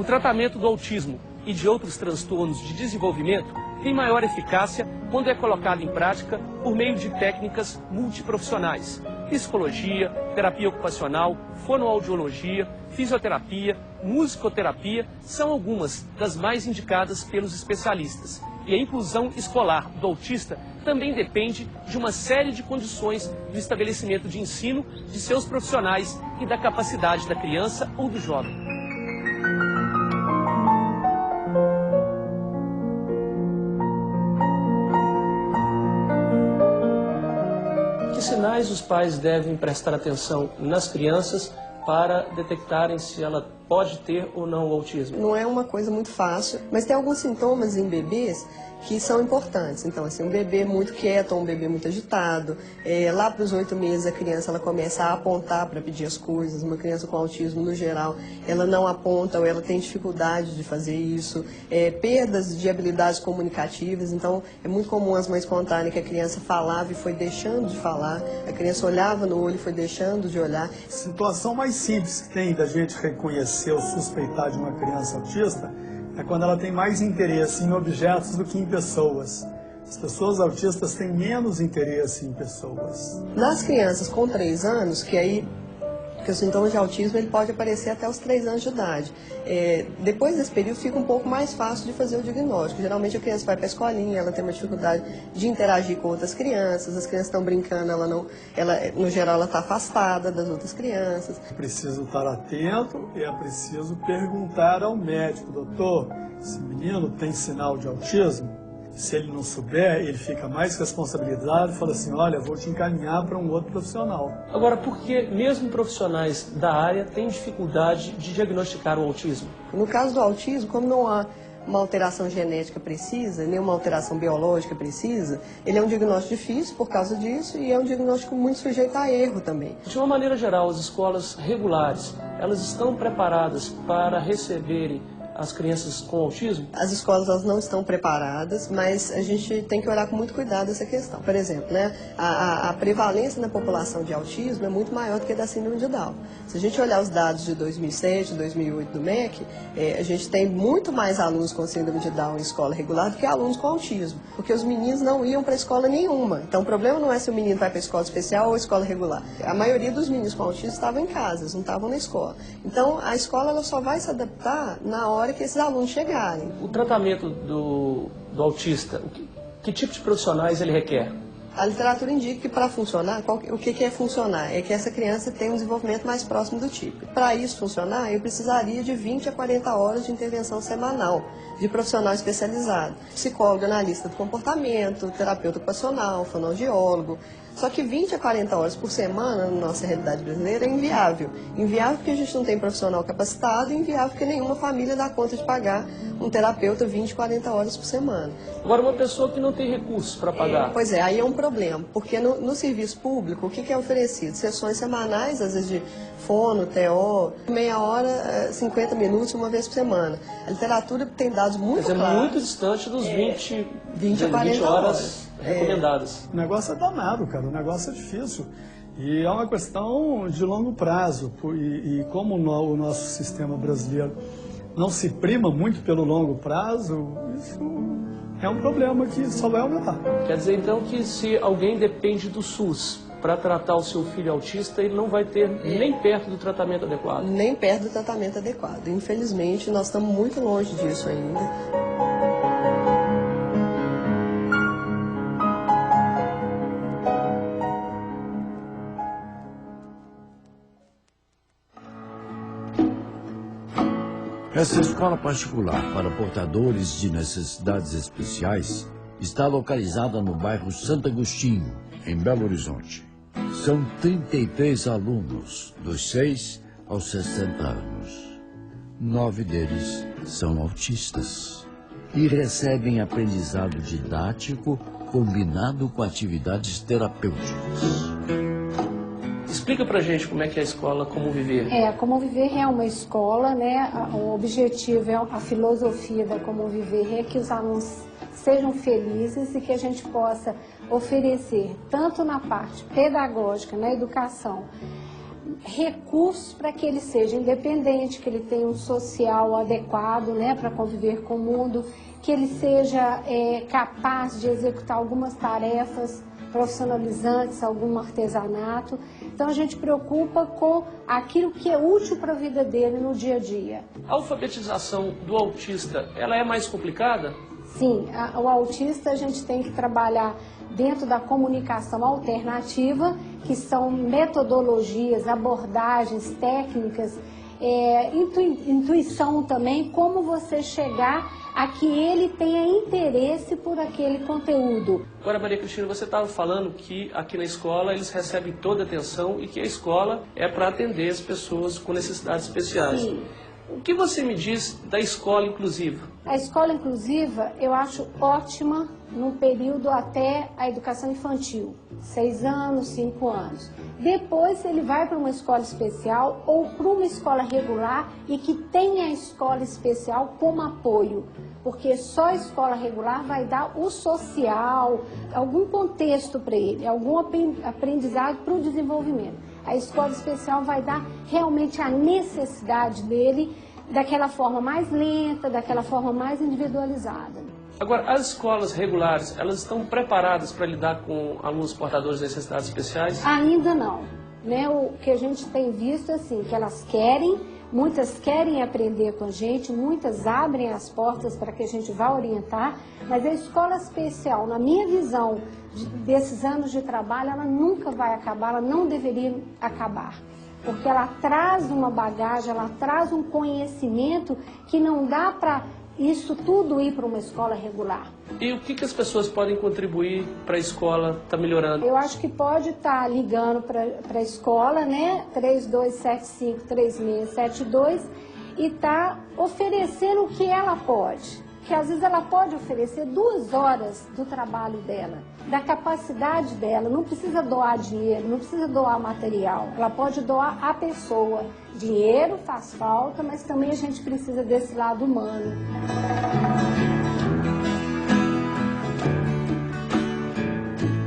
O tratamento do autismo e de outros transtornos de desenvolvimento tem maior eficácia quando é colocado em prática por meio de técnicas multiprofissionais. Psicologia, terapia ocupacional, fonoaudiologia, fisioterapia, musicoterapia são algumas das mais indicadas pelos especialistas. E a inclusão escolar do autista também depende de uma série de condições do estabelecimento de ensino de seus profissionais e da capacidade da criança ou do jovem. Que sinais os pais devem prestar atenção nas crianças para detectarem se ela pode ter ou não o autismo? Não é uma coisa muito fácil, mas tem alguns sintomas em bebês que são importantes. Então, assim, um bebê muito quieto, um bebê muito agitado, lá para os 8 meses a criança ela começa a apontar para pedir as coisas. Uma criança com autismo, no geral, ela não aponta ou ela tem dificuldade de fazer isso. Perdas de habilidades comunicativas, então é muito comum as mães contarem que a criança falava e foi deixando de falar, a criança olhava no olho e foi deixando de olhar. A situação mais simples que tem da gente reconhecer ou suspeitar de uma criança autista é quando ela tem mais interesse em objetos do que em pessoas. As pessoas autistas têm menos interesse em pessoas. Nas crianças com 3 anos, porque o sintoma de autismo ele pode aparecer até os 3 anos de idade. Depois desse período fica um pouco mais fácil de fazer o diagnóstico. Geralmente a criança vai para a escolinha, ela tem uma dificuldade de interagir com outras crianças, as crianças estão brincando, no geral ela está afastada das outras crianças. É preciso estar atento e é preciso perguntar ao médico: doutor, esse menino tem sinal de autismo? Se ele não souber, ele fica mais responsabilizado e fala assim: olha, vou te encaminhar para um outro profissional. Agora, por que mesmo profissionais da área têm dificuldade de diagnosticar o autismo? No caso do autismo, como não há uma alteração genética precisa, nem uma alteração biológica precisa, ele é um diagnóstico difícil por causa disso e é um diagnóstico muito sujeito a erro também. De uma maneira geral, as escolas regulares, elas estão preparadas para receberem as crianças com autismo? As escolas elas não estão preparadas, mas a gente tem que olhar com muito cuidado essa questão. Por exemplo, né, a prevalência na população de autismo é muito maior do que a da síndrome de Down. Se a gente olhar os dados de 2007, 2008 do MEC, a gente tem muito mais alunos com síndrome de Down em escola regular do que alunos com autismo, porque os meninos não iam para escola nenhuma. Então o problema não é se o menino vai para escola especial ou escola regular. A maioria dos meninos com autismo estavam em casa, eles não estavam na escola. Então a escola ela só vai se adaptar na hora que esses alunos chegarem. O tratamento do autista, que tipo de profissionais ele requer? A literatura indica que para funcionar, o que é funcionar? É que essa criança tenha um desenvolvimento mais próximo do tipo. Para isso funcionar, eu precisaria de 20 a 40 horas de intervenção semanal de profissional especializado. Psicólogo, analista do comportamento, terapeuta ocupacional, fonoaudiólogo. Só que 20 a 40 horas por semana, na nossa realidade brasileira, é inviável. Inviável porque a gente não tem profissional capacitado e inviável porque nenhuma família dá conta de pagar um terapeuta 20, 40 horas por semana. Agora, uma pessoa que não tem recursos para pagar. Pois é, aí é um problema, porque no serviço público, o que é oferecido? Sessões semanais, às vezes de fono, TO, meia hora, 50 minutos, uma vez por semana. A literatura tem dados muito claros. Quer dizer, muito distante dos 20 a 40 horas recomendadas. O negócio é danado, cara, o negócio é difícil. E é uma questão de longo prazo. E como o nosso sistema brasileiro não se prima muito pelo longo prazo, isso é um problema que só vai aumentar. Quer dizer, então, que se alguém depende do SUS para tratar o seu filho autista, ele não vai ter nem perto do tratamento adequado. Nem perto do tratamento adequado. Infelizmente, nós estamos muito longe disso ainda. Essa escola particular para portadores de necessidades especiais está localizada no bairro Santo Agostinho, em Belo Horizonte. São 33 alunos, dos 6 aos 60 anos. 9 deles são autistas e recebem aprendizado didático combinado com atividades terapêuticas. Explica pra gente como é que é a escola Como Viver. A Como Viver é uma escola, né? O objetivo, a filosofia da Como Viver é que os alunos sejam felizes e que a gente possa oferecer, tanto na parte pedagógica, na educação, recursos para que ele seja independente, que ele tenha um social adequado, né, para conviver com o mundo, que ele seja capaz de executar algumas tarefas profissionalizantes, algum artesanato. Então a gente preocupa com aquilo que é útil para a vida dele no dia a dia. A alfabetização do autista, ela é mais complicada? Sim, o autista a gente tem que trabalhar dentro da comunicação alternativa, que são metodologias, abordagens, técnicas, intuição também, como você chegar a que ele tenha interesse por aquele conteúdo. Agora, Maria Cristina, você estava falando que aqui na escola eles recebem toda a atenção e que a escola é para atender as pessoas com necessidades especiais. Sim. O que você me diz da escola inclusiva? A escola inclusiva eu acho ótima no período até a educação infantil, 6 anos, 5 anos. Depois ele vai para uma escola especial ou para uma escola regular e que tenha a escola especial como apoio, porque só a escola regular vai dar o social, algum contexto para ele, algum aprendizado para o desenvolvimento. A escola especial vai dar realmente a necessidade dele daquela forma mais lenta, daquela forma mais individualizada. Agora, as escolas regulares, elas estão preparadas para lidar com alunos portadores de necessidades especiais? Ainda não, né? O que a gente tem visto assim, que elas querem, muitas querem aprender com a gente, muitas abrem as portas para que a gente vá orientar, mas a escola especial, na minha visão desses anos de trabalho, ela nunca vai acabar, ela não deveria acabar. Porque ela traz uma bagagem, ela traz um conhecimento que não dá para isso tudo ir para uma escola regular. E o que as pessoas podem contribuir para a escola estar melhorando? Eu acho que pode estar ligando para a escola, né, 3275-3672, e tá oferecendo o que ela pode. Que às vezes ela pode oferecer 2 horas do trabalho dela, da capacidade dela, não precisa doar dinheiro, não precisa doar material, ela pode doar a pessoa. Dinheiro faz falta, mas também a gente precisa desse lado humano.